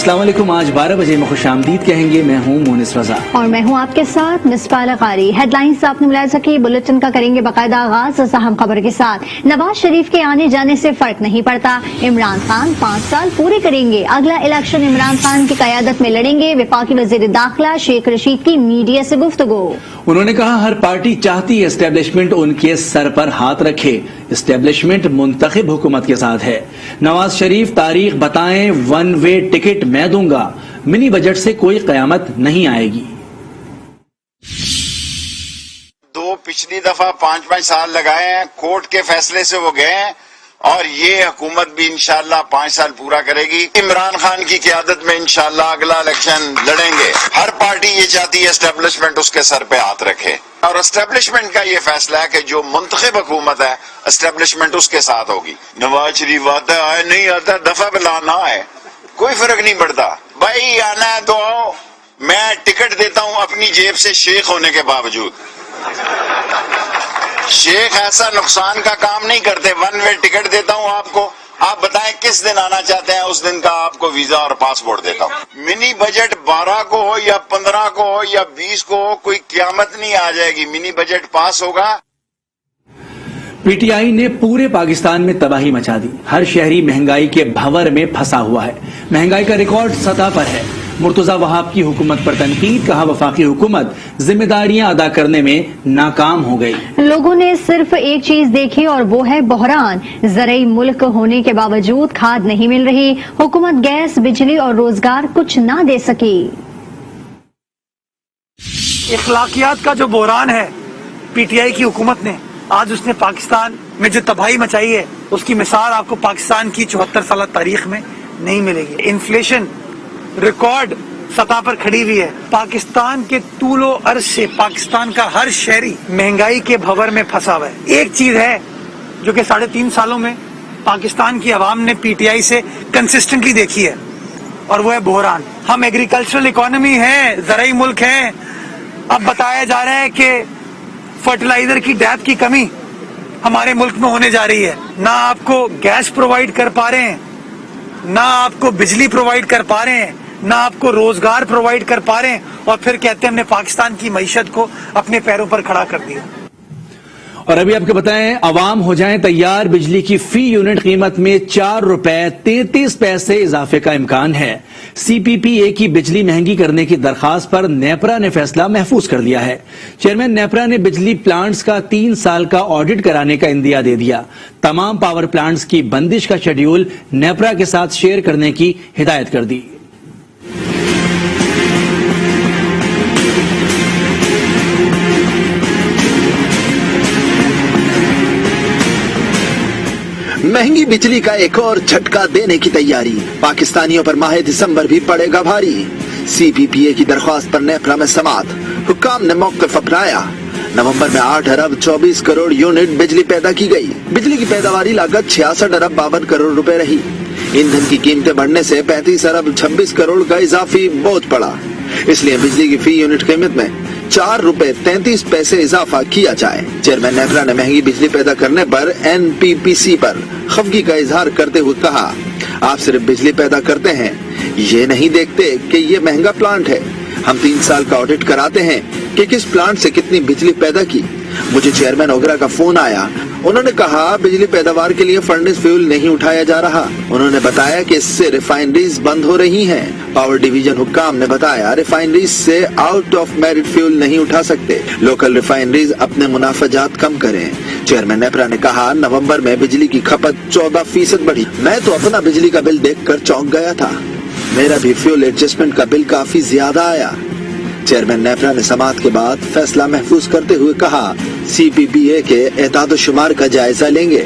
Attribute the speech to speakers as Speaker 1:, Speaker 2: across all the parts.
Speaker 1: अस्सलाम वालेकुम। आज 12 बजे में खुश आमदीद कहेंगे। मैं हूँ मोनिस रजा
Speaker 2: और मैं हूँ आपके साथ मिसबाह कारी। हेडलाइंस आपने मुलाहिजा की, बुलेटिन का करेंगे बाकायदा आगाज। अहम खबर के साथ नवाज शरीफ के आने जाने से फर्क नहीं पड़ता, इमरान खान 5 साल पूरे करेंगे। अगला इलेक्शन इमरान खान की क़यादत में लड़ेंगे। वफाकी वज़ीर दाखिला शेख रशीद की मीडिया से गुफ्तगू।
Speaker 1: उन्होंने कहा, हर पार्टी चाहती है एस्टेब्लिशमेंट उनके सर पर हाथ रखे। एस्टेब्लिशमेंट मुंतखब हुकूमत के साथ है। नवाज शरीफ तारीख बताएं, 1 वे टिकट मैं दूंगा। मिनी बजट से कोई कयामत नहीं आएगी।
Speaker 3: पिछली दफा 5-5 साल लगाए हैं, कोर्ट के फैसले से वो गए हैं और ये हुकूमत भी इंशाल्लाह 5 साल पूरा करेगी। इमरान खान की क़यादत में इंशाल्लाह अगला इलेक्शन लड़ेंगे। हर पार्टी ये चाहती है एस्टेब्लिशमेंट उसके सर पे हाथ रखे और एस्टेब्लिशमेंट का ये फैसला है कि जो मुंतखब हुकूमत है एस्टेब्लिशमेंट उसके साथ होगी। नवाज शरीफ आता है नहीं आता, दफा बिला ना आए, कोई फर्क नहीं पड़ता। भाई आना है तो आओ, मैं टिकट देता हूँ अपनी जेब से शेख होने के बावजूद। शेख ऐसा नुकसान का काम नहीं करते। 1 वे टिकट देता हूँ आपको, आप बताएं किस दिन आना चाहते हैं, उस दिन का आपको वीजा और पासपोर्ट देता हूँ। मिनी बजट 12 को हो या 15 को हो या 20 को हो, कोई क़यामत नहीं आ जाएगी। मिनी बजट पास होगा।
Speaker 1: पीटीआई ने पूरे पाकिस्तान में तबाही मचा दी। हर शहरी महंगाई के भंवर में फंसा हुआ है। महंगाई का रिकॉर्ड सतह पर है। मुर्तजा वहाब की हुकूमत पर तनकीद, कहा वफाकी हुकूमत जिम्मेदारियां अदा करने में नाकाम हो गई।
Speaker 2: लोगों ने सिर्फ एक चीज देखी और वो है बहरान। ज़राई मुल्क होने के बावजूद खाद नहीं मिल रही। हुकूमत गैस, बिजली और रोजगार कुछ ना दे सकी।
Speaker 4: इखलाकियात का जो बहरान है पीटीआई की हुकूमत ने, आज उसने पाकिस्तान में जो तबाही मचाई है, उसकी मिसाल आपको पाकिस्तान की 74 साल तारीख में नहीं मिलेगी। इन्फ्लेशन रिकॉर्ड सतह पर खड़ी हुई है। पाकिस्तान के तूलो अर्ज से पाकिस्तान का हर शहरी महंगाई के भंवर में फंसा हुआ है। एक चीज है जो कि 3.5 सालों में पाकिस्तान की आवाम ने पीटीआई से कंसिस्टेंटली देखी है और वो है बहरान। हम एग्रीकल्चरल इकोनॉमी है, ज़राई मुल्क है। अब बताया जा रहा है कि फर्टिलाइजर की डेप्थ की कमी हमारे मुल्क में होने जा रही है। ना आपको गैस प्रोवाइड कर पा रहे हैं, ना आपको बिजली प्रोवाइड कर पा रहे हैं, ना आपको रोजगार प्रोवाइड कर पा रहे हैं, और फिर कहते हैं हमने पाकिस्तान की मईशत को अपने पैरों पर खड़ा कर दिया।
Speaker 1: और अभी आपको बताएं, अवाम हो जाएं तैयार। बिजली की फी यूनिट कीमत में 4 रुपए 33 पैसे इजाफे का इम्कान है। सीपीपीए की बिजली महंगी करने की दरखास्त पर नेपरा ने फैसला महफूज कर लिया है। चेयरमैन नेपरा ने बिजली प्लांट्स का 3 साल का ऑडिट कराने का इंदिया दे दिया। तमाम पावर प्लांट्स की बंदिश का शेड्यूल नेपरा के साथ शेयर करने की हिदायत कर दी।
Speaker 5: महंगी बिजली का एक और झटका देने की तैयारी। पाकिस्तानियों पर माह दिसंबर भी पड़ेगा भारी। सीपीपीए की दरख्वास्त पर नेपरा में समात, हुक्काम ने मौक़िफ़ अपनाया। नवंबर में 8 अरब 24 करोड़ यूनिट बिजली पैदा की गई। बिजली की पैदावारी लागत 66 अरब 52 करोड़ रुपए रही। ईंधन की कीमतें बढ़ने से 35 अरब 26 करोड़ का इजाफी बोझ पड़ा। इसलिए बिजली की फी यूनिट कीमत में 4 रुपए 33 पैसे इजाफा किया जाए। चेयरमैन नेपरा ने महंगी बिजली पैदा करने पर एनपीपीसी पर खफगी का इजहार करते हुए कहा, आप सिर्फ बिजली पैदा करते हैं, ये नहीं देखते कि ये महंगा प्लांट है। हम 3 साल का ऑडिट कराते हैं कि किस प्लांट से कितनी बिजली पैदा की। मुझे चेयरमैन ओगरा का फोन आया। उन्होंने कहा बिजली पैदावार के लिए फर्नेस फ्यूल नहीं उठाया जा रहा। उन्होंने बताया कि इससे रिफाइनरीज बंद हो रही हैं। पावर डिवीजन हुक्काम ने बताया रिफाइनरीज से आउट ऑफ मेरिट फ्यूल नहीं उठा सकते। लोकल रिफाइनरीज अपने मुनाफाजात कम करें। चेयरमैन नेपरा ने कहा, नवंबर में बिजली की खपत 14% बढ़ी। मैं तो अपना बिजली का बिल देखकर चौंक गया था। मेरा भी फ्यूल एडजस्टमेंट का बिल काफी ज्यादा आया। चेयरमैन नेपरा ने समाअत के बाद फैसला महफूज करते हुए कहा, सीपीपीए के एदाद-ओ-शुमार का जायजा लेंगे।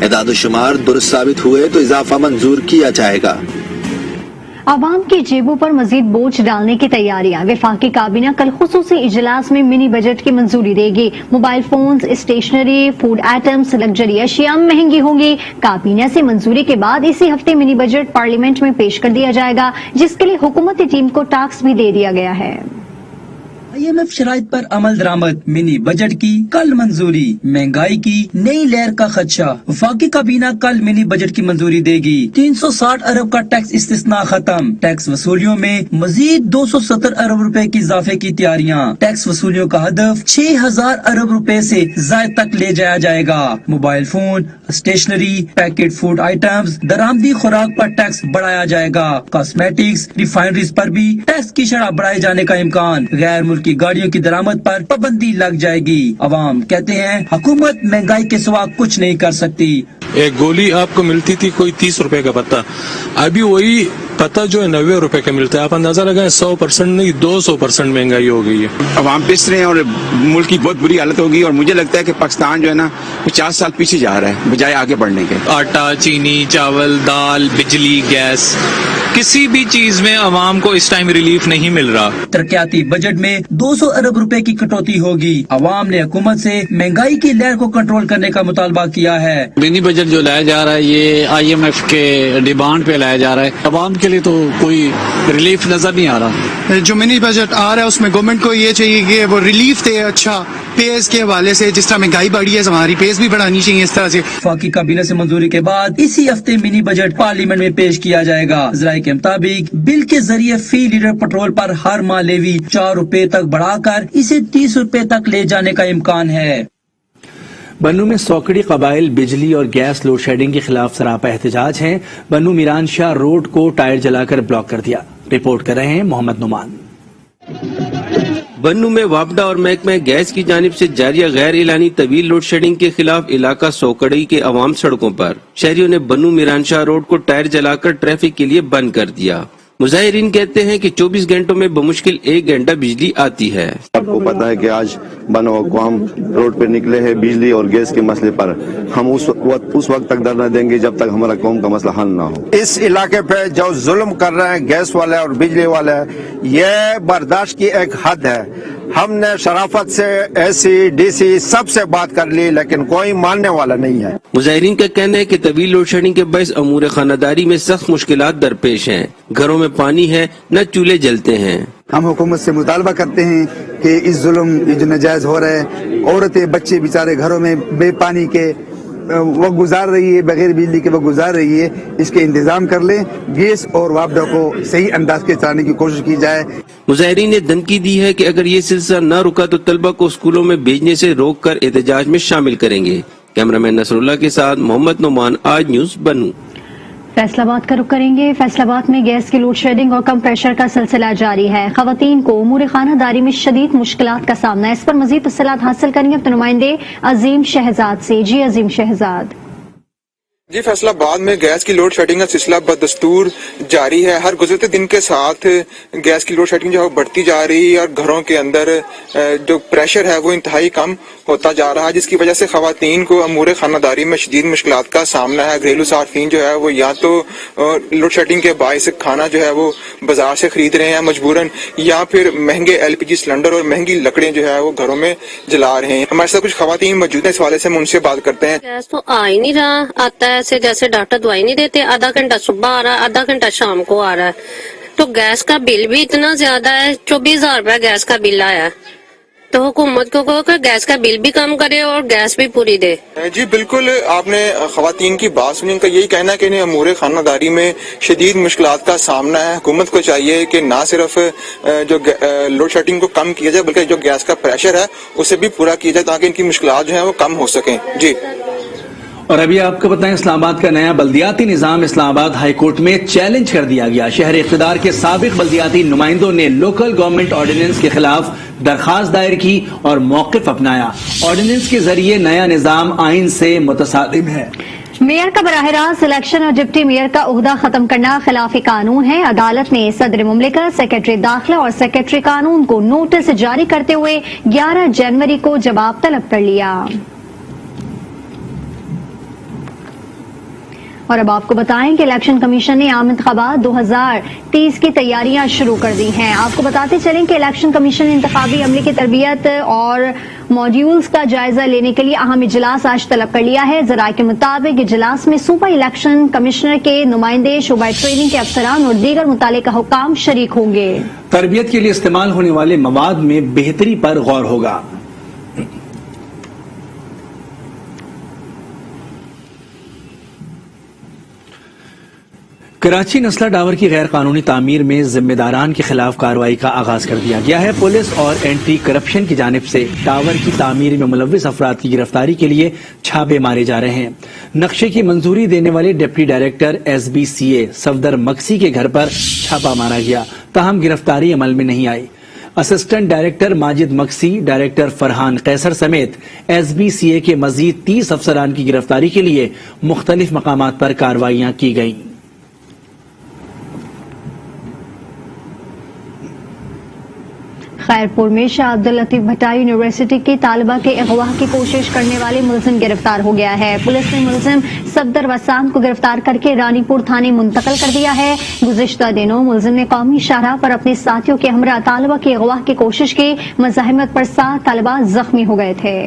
Speaker 5: एदाद-ओ-शुमार दुरुस्त साबित हुए तो इजाफा मंजूर किया जाएगा।
Speaker 2: आवाम की जेबों पर मजीद बोझ डालने की तैयारियां। वफाकी काबीना कल खुसूसी इजलास में मिनी बजट की मंजूरी देगी। Mobile phones, stationery, food items, luxury अशिया महंगी होंगी। काबीना से मंजूरी के बाद इसी हफ्ते मिनी बजट पार्लियामेंट में पेश कर दिया जाएगा, जिसके लिए हुकूमती टीम को टास्क भी दे दिया गया है।
Speaker 6: IMF शराइत पर अमल दरामद, मिनी बजट की कल मंजूरी, महंगाई की नई लहर का खदशा, वफाकी काबीना कल मिनी बजट की मंजूरी देगी। 360 अरब का टैक्स इस्तिस्ना खत्म, टैक्स वसूलियों में मजीद 270 अरब रुपए की इजाफे की तैयारियां, टैक्स वसूलियों का हदफ 6000 अरब रुपए से जायद तक ले जाया जाएगा। Mobile phone, stationery, packet food items, दरामदी खुराक पर टैक्स बढ़ाया जाएगा। कॉस्मेटिक्स, रिफाइनरीज पर भी टैक्स की शरह बढ़ाए जाने का इम्कान, गैर की गाड़ियों की दरामद पर पाबंदी लग जाएगी। अवाम कहते हैं हुकूमत महंगाई के सिवा कुछ नहीं कर सकती।
Speaker 7: एक गोली आपको मिलती थी कोई 30 रुपए का पत्ता, अभी वही पत्ता जो है 90 रुपए का मिलता है। आप अंदाजा लगाएं 100% नहीं 200% महंगाई हो गई है।
Speaker 8: अवाम पिस रहे हैं और मुल्क की बहुत बुरी हालत होगी और मुझे लगता है कि पाकिस्तान जो है ना 50 साल पीछे जा रहा है बजाय आगे बढ़ने के।
Speaker 9: आटा, चीनी, चावल, दाल, बिजली, गैस, किसी भी चीज में अवाम को इस टाइम रिलीफ नहीं मिल रहा।
Speaker 6: तरक्याती बजट में 200 अरब रुपए की कटौती होगी। अवाम ने हुकूमत से महंगाई की लहर को कंट्रोल करने का मुतालबा किया है।
Speaker 10: मिनी बजट जो लाया जा रहा है ये IMF के डिमांड पे लाया जा रहा है। अवाम के लिए तो कोई रिलीफ नजर नहीं आ रहा।
Speaker 11: जो मिनी बजट आ रहा है उसमें गवर्नमेंट को ये चाहिए कि वो रिलीफ दे, अच्छा पेज के हवाले से, जिस तरह महंगाई बढ़ी है हमारी पेज भी बढ़ानी चाहिए इस तरह से।
Speaker 6: वफाकी काबीना से मंजूरी के बाद इसी हफ्ते मिनी बजट पार्लियामेंट में पेश किया जाएगा। जराये के मुताबिक बिल के जरिए फी लीटर पेट्रोल पर हर माह लेवी 4 रुपए तक बढ़ाकर इसे 30 रुपए तक ले जाने का इम्कान है।
Speaker 1: बन्नू में सौकड़ी कबाइल बिजली और गैस लोड शेडिंग के खिलाफ सरापा एहतजाज है। बन्नू मीरान शाह रोड को टायर जलाकर ब्लॉक कर दिया। रिपोर्ट कर रहे हैं मोहम्मद नुमान।
Speaker 12: बन्नू में वापडा और महकमा गैस की जानिब से जारी गैर एलानी तवील लोड शेडिंग के खिलाफ इलाका सोकड़ी के अवाम सड़कों पर। शहरियों ने बन्नू मीरान शाह रोड को टायर जलाकर ट्रैफिक के लिए बंद कर दिया। मुजाहिरीन कहते हैं कि 24 घंटों में बमुश्किल 1 घंटा बिजली आती है।
Speaker 13: आपको पता है कि आज बनो अक़वाम रोड पे निकले हैं बिजली और गैस के मसले पर। हम उस वक्त तक धरना देंगे जब तक हमारा कौम का मसला हल ना हो।
Speaker 14: इस इलाके पे जो जुल्म कर रहे हैं गैस वाले और बिजली वाले, ये बर्दाश्त की एक हद है। हमने शराफत से SC, DC सबसे बात कर ली लेकिन कोई मानने वाला नहीं है।
Speaker 12: मुजाहिरीन का कहना है कि तवील लोड शेडिंग के बायस अमूर खानादारी में सख्त मुश्किलात दरपेश हैं। घरों में पानी है न चूल्हे जलते हैं।
Speaker 15: हम हुकूमत से मुतालबा करते हैं कि इस जुल्म ये जो नाजायज हो रहा है, औरतें बच्चे बेचारे घरों में बेपानी के वो गुजार रही है, बगैर बिजली के वो गुजार रही है, इसके इंतजाम कर ले। गैस और वापडा को सही अंदाज के चलाने की कोशिश की जाए।
Speaker 12: मुजाहिरीन ने धमकी दी है कि अगर ये सिलसिला न रुका तो तलबा को स्कूलों में भेजने से रोक कर एहतजाज में शामिल करेंगे। कैमरामैन नसरुल्लाह के साथ मोहम्मद नुमान, आज न्यूज़ बन्नू।
Speaker 2: फैसलाबाद का रुख करेंगे। फैसलाबाद में गैस की लोड शेडिंग और कम प्रेशर का सिलसिला जारी है। खवातीन को उमूर खानादारी में शदीद मुश्किलात का सामना है। इस पर मजीद तफसीलात हासिल करेंगे अपने नुमाइंदे अजीम शहजाद से। जी अजीम शहजाद।
Speaker 16: जी, फैसलाबाद में गैस की लोड शेडिंग का सिलसिला बदस्तूर जारी है। हर गुजरते दिन के साथ गैस की लोड शेडिंग जो है बढ़ती जा रही है और घरों के अंदर जो प्रेशर है वो इंतहाई कम होता जा रहा है, जिसकी वजह से खवातीन को अमूर खानादारी में शदीद मुश्किलात का सामना है। घरेलू सार्फिन जो है वो या तो लोड शेडिंग के बायस खाना जो है वो बाजार से खरीद रहे हैं मजबूरन, या फिर महंगे LPG सिलेंडर और महंगी लकड़ियां जो है वो घरों में जला रहे हैं। हमारे साथ कुछ खवातीन मौजूद है, इस वाले से हम उनसे बात करते हैं।
Speaker 17: गैस तो आ ही नहीं रहा, आता है ऐसे जैसे डॉक्टर दवाई नहीं देते, आधा घंटा सुबह आ रहा है, आधा घंटा शाम को आ रहा है। तो गैस का बिल भी इतना ज्यादा है, 24,000 रुपया गैस का बिल आया। तो हुकूमत को कहो कि गैस का बिल भी कम करे और गैस भी पूरी दे।
Speaker 16: जी बिल्कुल, आपने खवातीन की बात सुनी। इनका यही कहना है कि इन्हें अमूर खानादारी में शदीद मुश्किलात का सामना है। हुकूमत को चाहिए कि ना सिर्फ जो लोड शेडिंग को कम किया जाए बल्कि जो गैस का प्रेशर है उसे भी पूरा किया जाए ताकि इनकी मुश्किलात जो है वो कम हो सकें। जी,
Speaker 1: और अभी आपको बताएं, इस्लामाबाद का नया बल्दियाती निजाम इस्लामाबाद हाई कोर्ट में चैलेंज कर दिया गया। शहर इख्तिदार के साबिक बल्दियाती नुमाइंदों ने लोकल गवर्नमेंट ऑर्डिनेंस के खिलाफ दरखास्त दायर की और मौक़िफ़ अपनाया। ऑर्डिनेंस के जरिए नया निजाम आइन से मुतसालिम है।
Speaker 2: मेयर का बराह रास्त इलेक्शन और डिप्टी मेयर का ओहदा खत्म करना खिलाफ कानून है। अदालत ने सदर मुमलिकत, सेक्रेटरी दाखिला और सेक्रेटरी कानून को नोटिस जारी करते हुए 11 जनवरी को जवाब तलब कर लिया। और अब आपको बताएं कि इलेक्शन कमीशन ने आम इंतखाबात 2030 की तैयारियां शुरू कर दी हैं। आपको बताते चलें कि इलेक्शन कमीशन ने इंतखाबी अमले की तरबियत और मॉड्यूल्स का जायजा लेने के लिए अहम इजलास आज तलब कर लिया है। जराये के मुताबिक इजलास में सूबा इलेक्शन कमिश्नर के नुमाइंदे, शोबा ट्रेनिंग के अफसरान और दीगर मुतालिका हुकाम शरीक होंगे।
Speaker 1: तरबियत के लिए इस्तेमाल होने वाले मवाद में बेहतरी पर गौर होगा। कराची नस्ला टावर की गैर कानूनी तामीर में जिम्मेदारान के खिलाफ कार्रवाई का आगाज कर दिया गया है। पुलिस और एंटी करप्शन की जानिब से टावर की तामीर में मुलव्विस अफराद की गिरफ्तारी के लिए छापे मारे जा रहे हैं। नक्शे की मंजूरी देने वाले deputy director SBCA Safdar Maksi के घर पर छापा मारा गया, ताहम गिरफ्तारी अमल में नहीं आई। Assistant director Majid Maqsi, director Farhan Qaiser समेत SBCA के मजीद 30 अफसरान की गिरफ्तारी के लिए मुख्तलिफ मकामात पर कार्रवाइयां की गईं।
Speaker 2: खैरपुर में शाह अब्दुल लतीफ भट्टाई यूनिवर्सिटी की तालिबा के अगवा की कोशिश करने वाले मुलजिम गिरफ्तार हो गया है। पुलिस ने मुलजिम सफदर वसाम को गिरफ्तार करके रानीपुर थाने मुंतकिल कर दिया है। गुज़िश्ता दिनों मुलजिम ने कौमी शाहराह पर अपने साथियों के हमरा तालिबा की अगवा की कोशिश की। मज़ाहिमत पर 7 तालिबा जख्मी हो गए थे।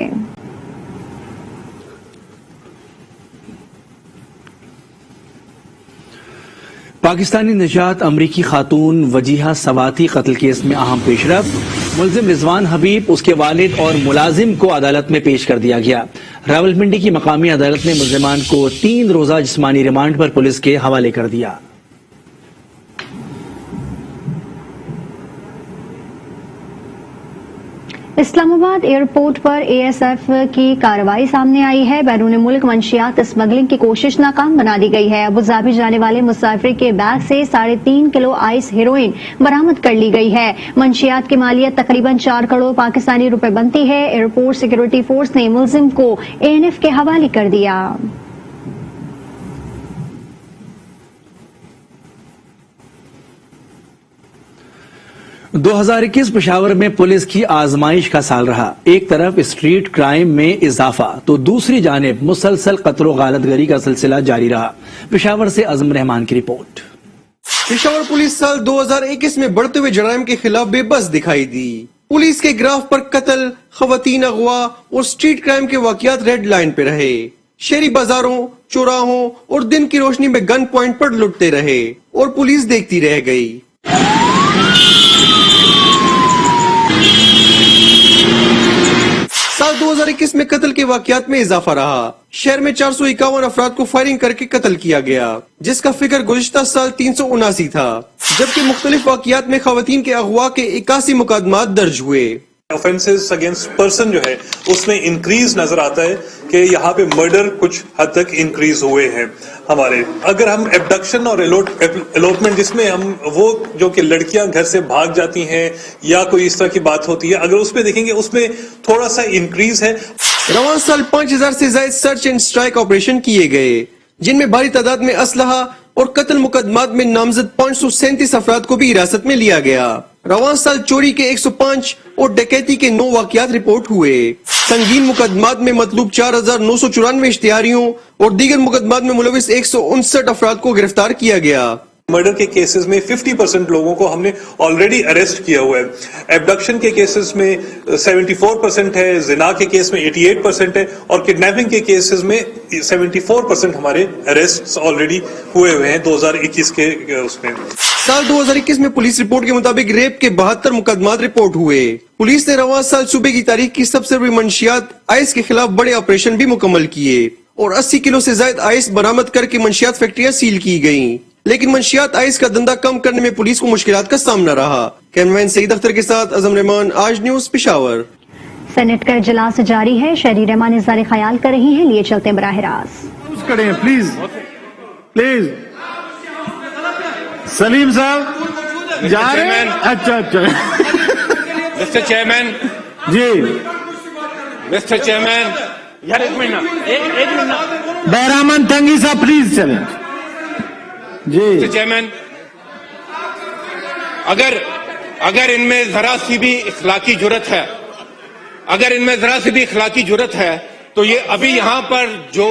Speaker 1: पाकिस्तानी निजात अमरीकी खातून वजीहा सवाती कत्ल केस में अहम पेशरफ। मुलजिम रिजवान हबीब, उसके वालिद और मुलाजिम को अदालत में पेश कर दिया गया। रावलपिंडी की मकामी अदालत ने मुलजिमान को 3 रोजा जिस्मानी रिमांड पर पुलिस के हवाले कर दिया।
Speaker 2: इस्लामाबाद एयरपोर्ट पर ASF की कार्रवाई सामने आई है। बैरून मुल्क मंशियात स्मगलिंग की कोशिश नाकाम बना दी गई है। अबुधाबी जाने वाले मुसाफिर के बैग से 3.5 किलो आइस हेरोइन बरामद कर ली गई है। मंशियात की मालियत तकरीबन 4 करोड़ पाकिस्तानी रुपए बनती है। एयरपोर्ट सिक्योरिटी फोर्स ने मुलजिम को ANF के हवाले कर दिया।
Speaker 1: दो 2021 पेशावर में पुलिस की आजमाइश का साल रहा। एक तरफ स्ट्रीट क्राइम में इजाफा तो दूसरी जानिब मुसलसल कत्ल गालतगरी का सिलसिला जारी रहा। पेशावर से अज़म रहमान की रिपोर्ट।
Speaker 18: पेशावर पुलिस साल 2021 में बढ़ते हुए जराइम के खिलाफ बेबस दिखाई दी। पुलिस के ग्राफ पर कत्ल, खवातीन अगवा और स्ट्रीट क्राइम के वाकयात रेड लाइन पे रहे। शहरी बाजारों, चौराहों और दिन की रोशनी में गन पॉइंट पर लुटते रहे और पुलिस देखती रह गई। साल 2021 में कत्ल के वाकयात में इजाफा रहा। शहर में 451 अफराद को फायरिंग करके कत्ल किया गया, जिसका फिगर गुज़िश्ता साल 379 था, जबकि मुख्तलिफ वाकयात में खवातीन के अगवा के 81 मुकदमात दर्ज हुए।
Speaker 19: ऑफेंसेस अगेंस्ट पर्सन जो है उसमें इंक्रीज नजर आता है कि यहाँ पे मर्डर कुछ हद तक इंक्रीज हुए हैं हमारे। अगर हम एब्डक्शन और एलोटमेंट जिसमें हम वो जो कि लड़कियां घर से भाग जाती हैं या कोई इस तरह की बात होती है, अगर उसमें देखेंगे उसमें थोड़ा सा इंक्रीज है।
Speaker 18: रवां साल 5000 से ज्यादा सर्च एंड स्ट्राइक ऑपरेशन किए गए, जिनमें भारी तादाद में असलहा और कत्ल मुकदमात में नामजद 537 अफराद को भी हिरासत में लिया गया। रवां साल चोरी के 105 और डकैती के 9 वाकयात रिपोर्ट हुए। संगीन मुकदमात में मतलूब 4994 इश्तिहारियों और दीगर मुकदमात में मुलविस 159 अफराद को गिरफ्तार किया गया।
Speaker 19: मर्डर के केसेस में 50% लोगों को हमने ऑलरेडी अरेस्ट किया हुआ है। एब्डक्शन के केसेस में 74% है, जिना के केस में 88% है और किडनैपिंग के केसेस में 74% हमारे अरेस्ट ऑलरेडी हुए हैं 2021 के उसमें।
Speaker 18: साल 2021 में पुलिस रिपोर्ट के मुताबिक रेप के 72 मुकदमात रिपोर्ट हुए। पुलिस ने रवां साल सूबे की तारीख की सबसे बड़ी मंशियात आइस के खिलाफ बड़े ऑपरेशन भी मुकम्मल किए और 80 किलो से ज्यादा आइस बरामद करके मंशियात फैक्ट्रियां सील की गयी। लेकिन मंशियात आइस का धंधा कम करने में पुलिस को मुश्किलात का सामना रहा। कैमरामैन सईद अख्तर के साथ अज़म रहमान, आज न्यूज पेशावर।
Speaker 2: सेनेट का इजलास जारी है। शहरी रहमान इज़हार ख्याल कर रही हैं, लिए चलते हैं बराह रास्त।
Speaker 20: प्लीज प्लीज सलीम साहब जा रहे हैं। अच्छा
Speaker 21: मिस्टर चेयरमैन
Speaker 20: जी,
Speaker 21: मिस्टर चेयरमैन यार एक मिनट
Speaker 20: बैरामन तंगी साहब प्लीज चलें जी।
Speaker 21: मिस्टर चेयरमैन, अगर इनमें जरा सी भी इखलाकी जुर्रत है, अगर इनमें जरा सी भी इखलाकी जुर्रत है तो ये अभी यहाँ पर जो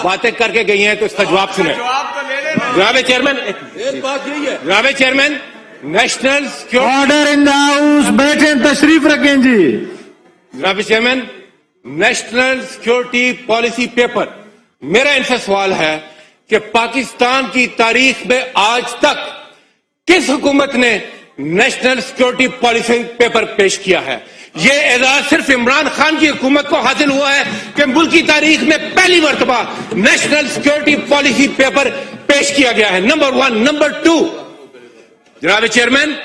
Speaker 21: बातें करके गई हैं तो इसका जवाब सुने। जनाब चेयरमैन, जनाब chairman, national
Speaker 20: order in the house, बैठे तशरीफ रखें जी।
Speaker 21: जनाब chairman, national security policy paper, मेरा इनसे सवाल है कि पाकिस्तान की तारीख में आज तक किस हुकूमत ने नेशनल सिक्योरिटी पॉलिसी पेपर पेश किया है? ये एजाज सिर्फ इमरान खान की हुकूमत को हासिल हुआ है कि मुल्क की तारीख में पहली मर्तबा नेशनल सिक्योरिटी पॉलिसी पेपर पेश किया गया है। नंबर 1। नंबर 2, जनाब चेयरमैन,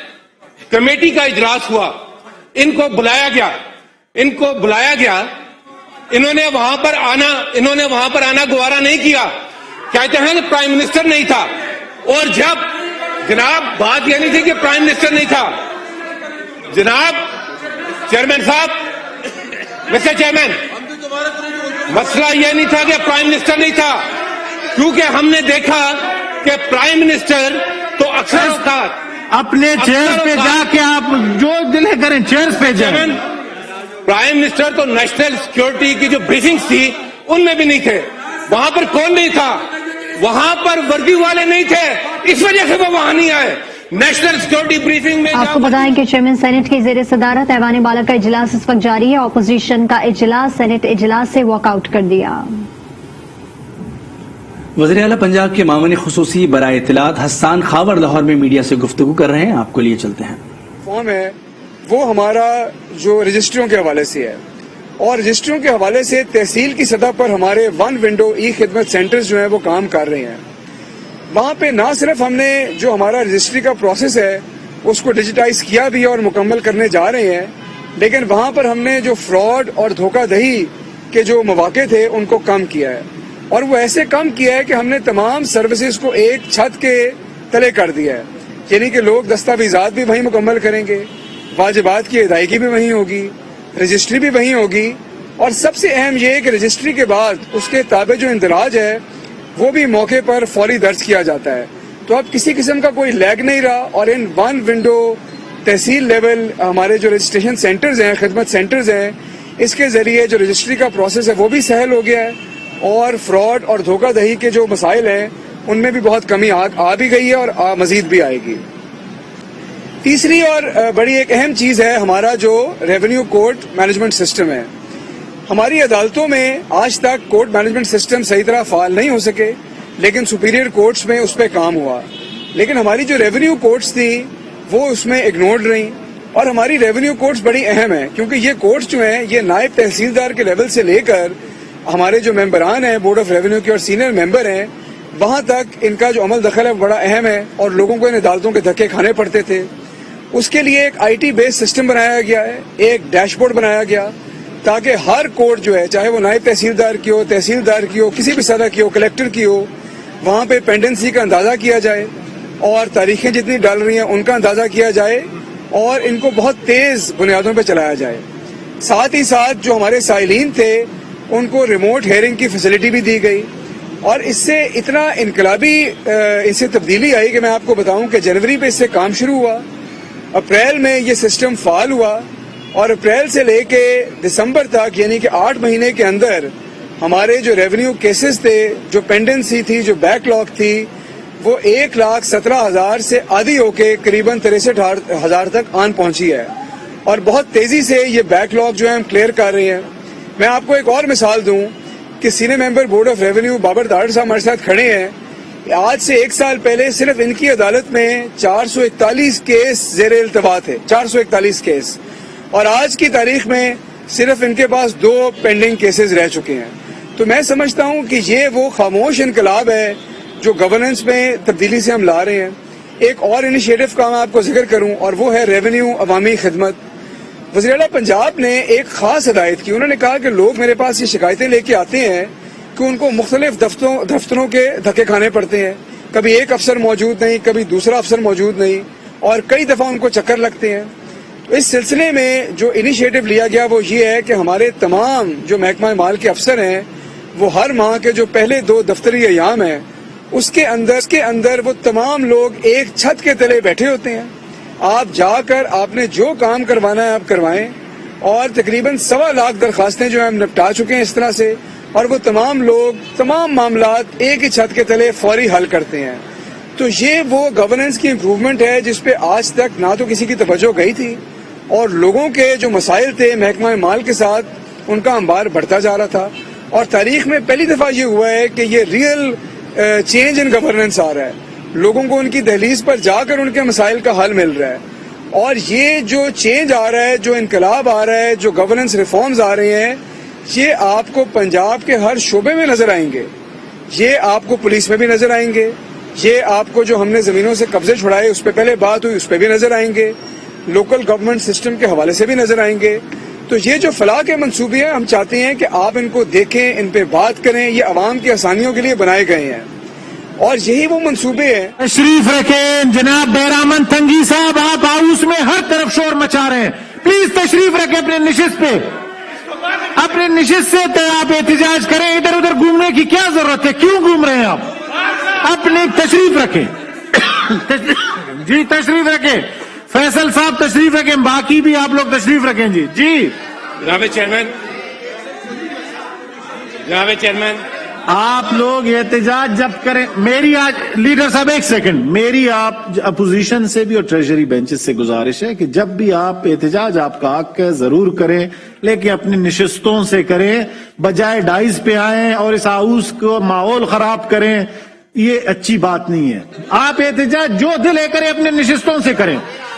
Speaker 21: कमेटी का इजलास हुआ, इनको बुलाया गया, इन्होंने वहां पर आना गवारा नहीं किया, कहते हैं कि प्राइम मिनिस्टर नहीं था। और जब जनाब बात यह नहीं थी कि प्राइम मिनिस्टर नहीं था, जनाब चेयरमैन साहब, मिस्टर चेयरमैन, मसला यह नहीं था कि प्राइम मिनिस्टर नहीं था, क्योंकि हमने देखा कि प्राइम मिनिस्टर तो अक्सर था।
Speaker 20: अपने चेयर पे जाके आप जो दिल है करें, चेयर पे जाएं।
Speaker 21: प्राइम मिनिस्टर तो नेशनल सिक्योरिटी की जो ब्रीफिंग्स थी उनमें भी नहीं थे। वहां पर कौन नहीं था? वहां पर वर्दी वाले नहीं थे, इस वजह से वो वहां नहीं आए। नेशनल सिक्योरिटी ब्रीफिंग में
Speaker 2: आपको बताएं कि चेयरमैन सेनेट की ज़ेर सदारत ऐवान बाला का इजलास इस वक्त जारी है। अपोजिशन का इजलास सेनेट इजलास से वॉकआउट कर दिया।
Speaker 1: वज़ीर आला पंजाब के मामून खुसूसी बराए इत्तलात हसन खावर लाहौर में मीडिया से गुफ्तगू कर रहे हैं, आपको लिए चलते हैं।
Speaker 3: फॉर्म है वो हमारा जो रजिस्ट्रियों के हवाले से है, और रजिस्ट्रियों के हवाले से तहसील की सतह पर हमारे वन विंडो ई खिदमत सेंटर्स जो है वो काम कर रहे हैं। वहाँ पे ना सिर्फ हमने जो हमारा रजिस्ट्री का प्रोसेस है उसको डिजिटाइज किया भी और मुकम्मल करने जा रहे हैं, लेकिन वहाँ पर हमने जो फ्रॉड और धोखाधड़ी के जो मौके थे उनको कम किया है। और वो ऐसे कम किया है कि हमने तमाम सर्विसेज को एक छत के तले कर दिया है, यानी कि लोग दस्तावेजात भी वहीं मुकम्मल करेंगे, वाजिबात की अदायगी भी वहीं होगी, रजिस्ट्री भी वहीं होगी, और सबसे अहम ये है कि रजिस्ट्री के बाद उसके ताबे जो इंदराज है वो भी मौके पर फौरी दर्ज किया जाता है। तो अब किसी किस्म का कोई लैग नहीं रहा, और in one window tehsil level हमारे जो रजिस्ट्रेशन सेंटर्स हैं, खिदमत सेंटर्स हैं, इसके जरिए जो रजिस्ट्री का प्रोसेस है वो भी सहल हो गया है, और फ्रॉड और धोखाधड़ी के जो मसाइल हैं उनमें भी बहुत कमी आ भी गई है और मजीद भी आएगी। तीसरी और बड़ी एक अहम चीज है हमारा जो रेवेन्यू कोर्ट मैनेजमेंट सिस्टम है। हमारी अदालतों में आज तक कोर्ट मैनेजमेंट सिस्टम सही तरह फाल नहीं हो सके, लेकिन सुपीरियर कोर्ट्स में उस पर काम हुआ। लेकिन हमारी जो रेवेन्यू कोर्ट्स थी वो उसमें इग्नोर्ड रही, और हमारी रेवेन्यू कोर्ट्स बड़ी अहम है क्योंकि ये कोर्ट्स जो हैं ये नायब तहसीलदार के लेवल से लेकर हमारे जो मेंबरान हैं बोर्ड ऑफ रेवेन्यू के और सीनियर मेंबर हैं वहां तक इनका जो अमल दखल है बड़ा अहम है, और लोगों को इन अदालतों के धक्के खाने पड़ते थे। उसके लिए एक IT बेस्ड सिस्टम बनाया गया है, एक डैशबोर्ड बनाया गया, ताकि हर कोर्ट जो है, चाहे वो नायब तहसीलदार की हो, तहसीलदार की हो, किसी भी सतह की हो, कलेक्टर की हो, वहाँ पे पेंडेंसी का अंदाजा किया जाए और तारीखें जितनी डाल रही हैं उनका अंदाजा किया जाए, और इनको बहुत तेज बुनियादों पर चलाया जाए। साथ ही साथ जो हमारे साइलीन थे उनको रिमोट हेयरिंग की फैसिलिटी भी दी गई, और इससे इतना इनकलाबी इससे तब्दीली आई कि मैं आपको बताऊं कि जनवरी पे इससे काम शुरू हुआ, अप्रैल में ये सिस्टम फाल हुआ, और अप्रैल से लेके दिसंबर तक यानी कि 8 महीने के अंदर हमारे जो रेवेन्यू केसेस थे, जो पेंडेंसी थी, जो बैकलॉग थी, वो 1,17,000 से आधी होके करीबन 63,000 तक आन पहुंची है, और बहुत तेजी से ये बैकलॉग जो है हम क्लियर कर रहे हैं। मैं आपको एक और मिसाल दूं कि senior member board of revenue Babar Dar साहब हमारे साथ खड़े हैं। आज से 1 साल पहले सिर्फ इनकी अदालत में 441 केस ज़ेर इल्तवा थे, 441 केस, और आज की तारीख में सिर्फ इनके पास 2 पेंडिंग केसेस रह चुके हैं। तो मैं समझता हूं कि ये वो खामोश इनकलाब है जो गवर्नेंस में तब्दीली से हम ला रहे हैं। एक और इनिशिएटिव का मैं आपको जिक्र करूं, और वो है रेवेन्यू अवामी खिदमत। वज़ीर आला पंजाब ने एक खास हदायत की, उन्होंने कहा कि लोग मेरे पास ये शिकायतें लेके आते हैं कि उनको मुख्तलिफ दफ्तरों के धक्के खाने पड़ते हैं, कभी एक अफसर मौजूद नहीं, कभी दूसरा अफसर मौजूद नहीं, और कई दफा उनको चक्कर लगते हैं। तो इस सिलसिले में जो इनिशिएटिव लिया गया वो ये है कि हमारे तमाम जो महकमा माल के अफसर हैं वो हर माह के जो पहले 2 दफ्तरी अयाम हैं उसके अंदर वो तमाम लोग एक छत के तले बैठे होते हैं। आप जाकर आपने जो काम करवाना है आप करवाएं, और तकरीबन 1.25 लाख दरखास्तें जो है हम निपटा चुके हैं इस तरह से, और वो तमाम लोग तमाम मामलात एक ही छत के तले फौरी हल करते हैं। तो ये वो गवर्नेंस की इम्प्रूवमेंट है जिसपे आज तक ना तो किसी की तवज्जो गई थी, और लोगों के जो मसाइल थे महकमा माल के साथ ان کا انبار بڑھتا جا رہا تھا. اور تاریخ میں پہلی دفعہ یہ ہوا ہے کہ یہ ریئل چینج ان گورننس آ رہا ہے. لوگوں کو ان کی دہلیز پر جا کر ان کے مسائل کا حل مل رہا ہے. اور یہ جو چینج آ رہا ہے, جو انقلاب آ رہا ہے, جو گورننس ریفارمز آ رہے ہیں, یہ آپ کو پنجاب کے ہر شعبے میں نظر آئیں گے. یہ آپ کو پولیس میں بھی نظر آئیں گے. یہ آپ کو جو ہم نے زمینوں سے قبضے چھڑائے اس پہ پہلے بات ہوئی, اس پہ بھی نظر آئیں گے. لوکل گورنمنٹ سسٹم کے حوالے سے بھی نظر آئیں گے. تو یہ جو فلاح کے منصوبے ہیں, ہم چاہتے ہیں کہ آپ ان کو دیکھیں, ان پہ بات کریں. یہ عوام کی آسانیوں کے لیے بنائے گئے ہیں اور یہی وہ منصوبے ہیں.
Speaker 20: تشریف رکھیں جناب بہرامن تنگی صاحب, آپ ہاؤس میں ہر طرف شور مچا رہے ہیں. پلیز تشریف رکھیں اپنے نشست پہ. اپنے نشست سے آپ احتجاج کریں. ادھر ادھر گھومنے کی کیا ضرورت ہے؟ کیوں گھوم رہے ہیں آپ؟ اپنے تشریف رکھیں. جی تشریف رکھیں. فیصل صاحب تشریف رکھیں. باقی بھی آپ لوگ تشریف رکھیں. جی جی
Speaker 21: جناب چیئرمین
Speaker 20: آپ لوگ احتجاج جب کریں. میری آج لیڈر صاحب ایک سیکنڈ, میری آپ اپوزیشن سے بھی اور ٹریجری بینچز سے گزارش ہے کہ جب بھی آپ احتجاج آپ کا حق ہے ضرور کریں, لیکن اپنی نشستوں سے کریں, بجائے ڈائز پہ آئیں اور اس ہاؤس کو ماحول خراب کریں. یہ اچھی بات نہیں ہے. آپ احتجاج جو دل ہے کریں, اپنے نشستوں سے کریں.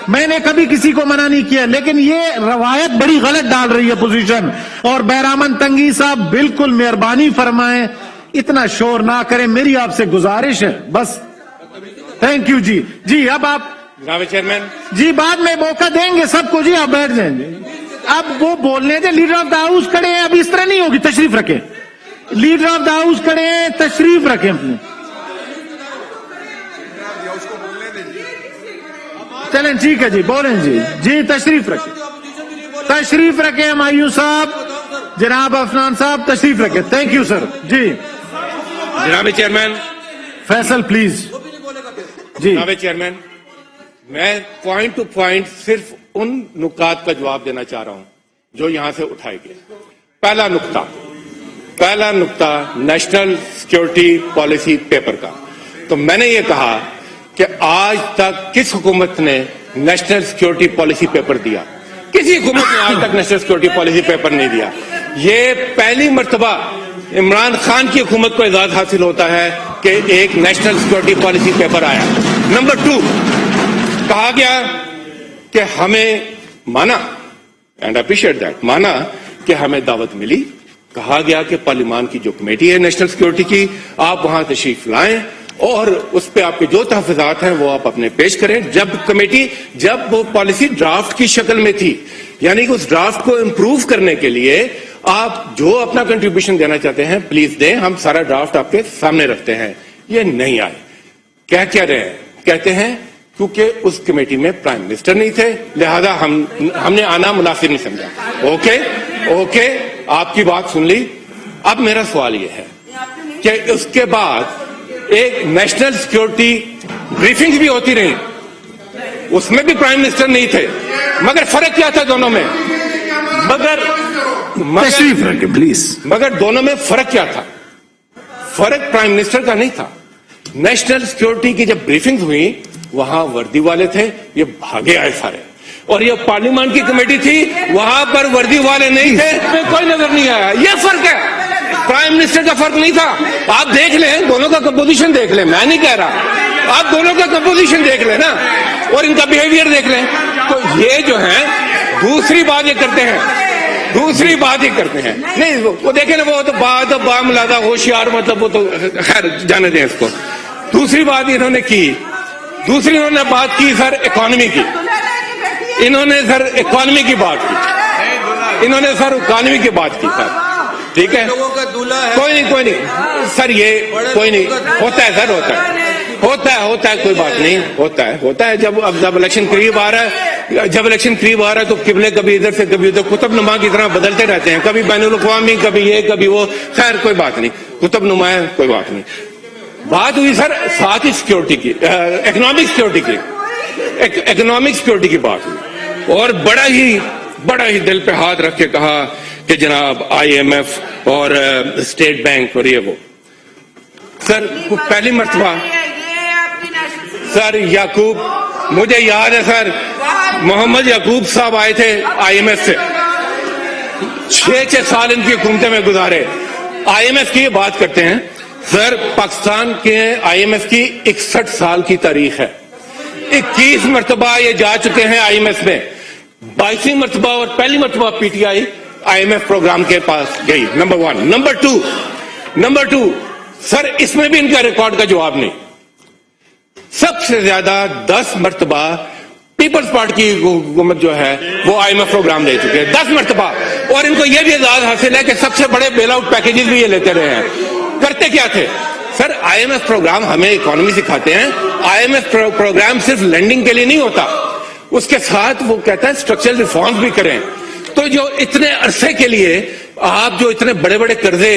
Speaker 20: میں نے کبھی کسی کو منع نہیں کیا, لیکن یہ روایت بڑی غلط ڈال رہی ہے اپوزیشن. اور بہرامن تنگی صاحب بالکل مہربانی فرمائیں, اتنا شور نہ کریں, میری آپ سے گزارش ہے بس. Thank you. جی جی اب آپ
Speaker 21: جناب چیئرمین
Speaker 20: جی بعد میں موقع دیں گے سب کو. جی آپ بیٹھ جائیں. اب وہ بولنے دیں. لیڈر آف دا ہاؤس کھڑے ہیں, اب اس طرح نہیں ہوگی. تشریف رکھیں. لیڈر آف دا ہاؤس کھڑے ہیں, تشریف رکھیں اپنے. چلیں ٹھیک ہے جی, بولیں جی. جی تشریف رکھیں. تشریف رکھیں مایو صاحب, جناب افنان صاحب تشریف رکھیں. Thank you sir. جی
Speaker 21: جناب چیئرمین
Speaker 20: فیصل پلیز. جی
Speaker 21: جناب چیئرمین, میں پوائنٹ ٹو پوائنٹ صرف ان نکات کا جواب دینا چاہ رہا ہوں جو یہاں سے اٹھائے گئے. پہلا نکتہ نیشنل سیکیورٹی پالیسی پیپر کا. تو میں نے یہ کہا کہ آج تک کس حکومت نے نیشنل سیکیورٹی پالیسی پیپر دیا؟ کسی حکومت نے آج تک نیشنل سیکیورٹی پالیسی پیپر نہیں دیا. یہ پہلی مرتبہ عمران خان کی حکومت کو اعزاز حاصل ہوتا ہے کہ ایک نیشنل سیکیورٹی پالیسی پیپر آیا. نمبر 2, کہا گیا کہ ہمیں مانا, اینڈ اپریشیٹ دیٹ, مانا کہ ہمیں دعوت ملی. کہا گیا کہ پارلیمان کی جو کمیٹی ہے نیشنل سیکیورٹی کی, آپ وہاں تشریف لائیں اور اس پہ آپ کے جو تحفظات ہیں وہ آپ اپنے پیش کریں. جب وہ پالیسی ڈرافٹ کی شکل میں تھی, یعنی کہ اس ڈرافٹ کو امپروو کرنے کے لیے آپ جو اپنا کنٹریبیوشن دینا چاہتے ہیں پلیز دیں, ہم سارا ڈرافٹ آپ کے سامنے رکھتے ہیں. یہ نہیں آئے. کہہ رہے ہیں, کہتے ہیں کیونکہ اس کمیٹی میں پرائم منسٹر نہیں تھے لہذا ہم نے آنا مناسب نہیں سمجھا. اوکے آپ کی بات سن لی. اب میرا سوال یہ ہے کہ اس کے بعد ایک نیشنل سیکیورٹی بریفنگ بھی ہوتی رہی, اس میں بھی پرائم منسٹر نہیں تھے, مگر فرق کیا تھا دونوں میں؟
Speaker 20: تشریف رکھیں پلیز.
Speaker 21: مگر دونوں میں فرق کیا تھا؟ فرق پرائم منسٹر کا نہیں تھا. نیشنل سیکیورٹی کی جب بریفنگ ہوئی وہاں وردی والے تھے, یہ بھاگے آئے سارے. اور یہ پارلیمان کی کمیٹی تھی, وہاں پر وردی والے نہیں تھے, کوئی نظر نہیں آیا. یہ فرق ہے, پرائم منسٹر کا فرق نہیں تھا. آپ دیکھ لیں, دونوں کا کمپوزیشن دیکھ لیں, میں نہیں کہہ رہا, آپ دونوں کا کمپوزیشن دیکھ لیں نا, اور ان کا بیہیویئر دیکھ لیں. تو یہ جو ہے دوسری بات یہ کرتے ہیں, نہیں وہ دیکھیں نا, وہ تو بات باملادہ ہوشیار, مطلب وہ تو خیر جانے دیں اس کو. دوسری بات انہوں نے بات کی سر اکانومی کی. انہوں نے سر اکانومی کی بات کی سر. ٹھیک ہے, کوئی نہیں سر, یہ کوئی نہیں, ہوتا ہے سر, ہوتا ہے کوئی بات نہیں, ہوتا ہے. جب الیکشن قریب آ رہا ہے تو قبلے کبھی ادھر سے کبھی ادھر قطب نما کی طرح بدلتے رہتے ہیں, کبھی بین الاقوامی, کبھی یہ کبھی وہ. خیر کوئی بات نہیں, قطب نما ہے, کوئی بات نہیں. بات ہوئی سر ساتھ ہی سیکیورٹی کی, اکنامک سیکیورٹی کی بات ہوئی, اور بڑا ہی دل پہ ہاتھ رکھ کے کہا کہ جناب IMF اور اسٹیٹ بینک اور یہ وہ. سر پہلی مرتبہ سر یعقوب, مجھے یاد ہے سر, محمد یعقوب صاحب آئے تھے IMF سے. 6 साल इनकी हुकूमतें में गुजारे। IMF की बात करते हैं सर, पाकिस्तान के IMF की 61 साल की तारीख है। 21 मरतबा ये जा चुके हैं IMF में, 22वीं मरतबा और पहली मरतबा PTI IMF प्रोग्राम के पास गई। नंबर 1। नंबर टू सर, इसमें भी इनका रिकॉर्ड का जवाब नहीं। सबसे ज्यादा 10 मरतबा पीपल्स पार्टी की हुकूमत जो है वो IMF प्रोग्राम ले चुके हैं 10 मरतबा, और इनको ये भी एजाज हासिल है कि सबसे बड़े बेल आउट पैकेजेस भी ये लेते रहे हैं। करते क्या थे सर? IMF प्रोग्राम हमें इकोनॉमी सिखाते हैं। IMF प्रोग्राम सिर्फ लेंडिंग के लिए नहीं होता, उसके साथ वो कहता है स्ट्रक्चरल रिफॉर्म्स भी करें। तो जो इतने अरसे के लिए आप जो इतने बड़े बड़े कर्जे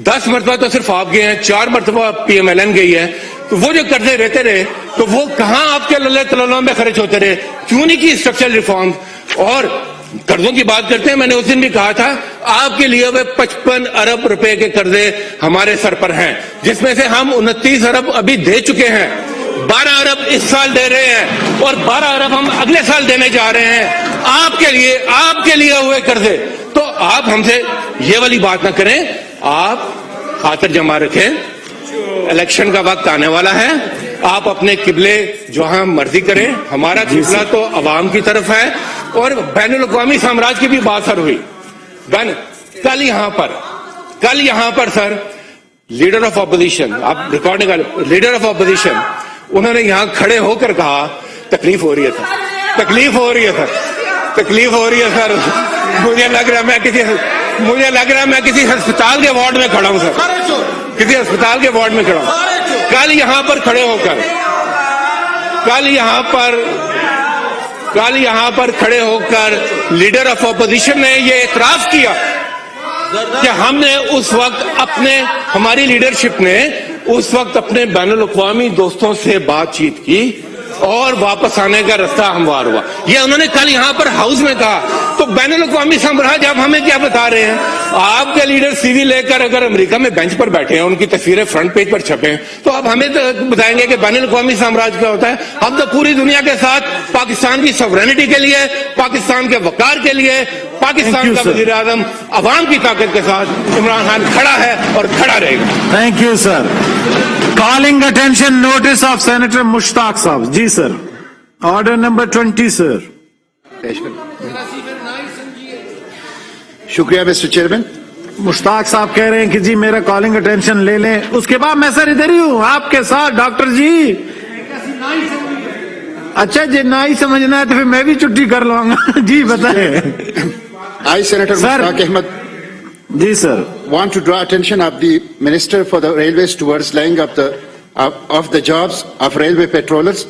Speaker 21: 10 मरतबा तो सिर्फ आप गए हैं, 4 मरतबा PMLN गई है, तो वो जो कर्जे रहते रहे तो वो कहां आपके लल्ले तलल्लों में खर्च होते रहे? क्यों नहीं की स्ट्रक्चरल रिफॉर्म? और कर्जों की बात करते हैं, मैंने उस दिन भी कहा था आपके लिए वे 55 अरब रुपए के कर्जे हमारे सर पर हैं, जिसमें से हम 29 अरब अभी दे चुके हैं, 12 अरब इस साल दे रहे हैं और 12 अरब हम अगले साल देने जा रहे हैं आपके लिए हुए कर्जे। तो आप हमसे ये वाली बात ना करें, आप खातिर जमा रखें, इलेक्शन का वक्त आने वाला है, आप अपने किबले जहां मर्जी करें, हमारा किबला तो अवाम की तरफ है। और बैनुल-अक़वामी साम्राज्य की भी बात सर हुई। कल यहां पर सर लीडर ऑफ ऑपोजिशन, आप रिकॉर्डिंग लीडर ऑफ ऑपोजिशन, उन्होंने यहां खड़े होकर कहा तकलीफ हो रही है सर। मुझे लग रहा है मैं किसी अस्पताल के वार्ड में खड़ा हूं सर, किसी अस्पताल के वार्ड में खड़ा हूं। कल यहां पर खड़े होकर लीडर ऑफ ऑपोजिशन ने ये इतराफ किया कि हमने उस वक्त हमारी लीडरशिप ने उस वक्त अपने बैनुल-अक़वामी दोस्तों से बातचीत की और वापस आने का रास्ता हमवार हुआ। ये उन्होंने कल यहाँ पर हाउस में कहा। तो बैनुल-अक़वामी साम्राज्य आप हमें क्या बता रहे हैं? आपके लीडर CV लेकर अगर अमेरिका में बेंच पर बैठे हैं, उनकी तस्वीरें फ्रंट पेज पर छपे हैं, तो आप हमें तो बताएंगे कि बैनुल-अक़वामी साम्राज्य क्या होता है? हम तो पूरी दुनिया के साथ पाकिस्तान की सॉवरेनिटी के लिए, पाकिस्तान के वकार के लिए, पाकिस्तान का वज़ीर आज़म अवाम की ताकत के साथ इमरान खान खड़ा है और खड़ा रहेगा।
Speaker 20: Thank you sir. Calling attention notice of senator Mushtaq साहब। जी सर, ऑर्डर नंबर 20 सर।
Speaker 4: शुक्रिया मिस्टर चेयरमैन।
Speaker 20: मुश्ताक साहब कह रहे हैं कि जी मेरा कॉलिंग अटेंशन ले लें, उसके बाद मैं सर इधर ही हूं आपके साथ डॉक्टर जी। अच्छा जी, ना ही समझना है तो फिर मैं भी छुट्टी कर लूंगा। जी बताएं।
Speaker 4: I, Senator Mushtaq Ahmed,
Speaker 20: जी sir,
Speaker 4: want to draw attention of the Minister for the Railways towards laying up of the jobs of railway patrollers,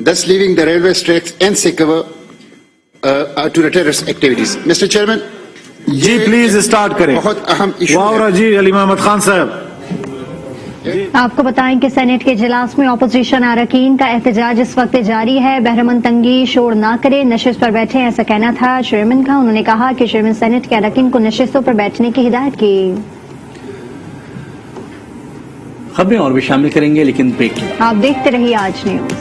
Speaker 4: thus leaving the railway tracks insecure to the terrorist activities. Mr. Chairman,
Speaker 20: जी please start करें।
Speaker 4: बहुत अहम issue
Speaker 20: वाह जी, अली मोहम्मद खान साहब।
Speaker 2: आपको बताएं कि senate के इजलास में अपोजिशन अरकान का एहतजाज इस वक्त जारी है। बहरमन तंगी शोर ना करे, नशिस्त पर बैठे, ऐसा कहना था चेयरमैन का। उन्होंने कहा कि चेयरमैन सेनेट के अरकान को नशिस्तों पर बैठने की हिदायत की।
Speaker 1: खबरें और भी शामिल करेंगे, लेकिन ब्रेक।
Speaker 2: आप देखते रहिए आज न्यूज।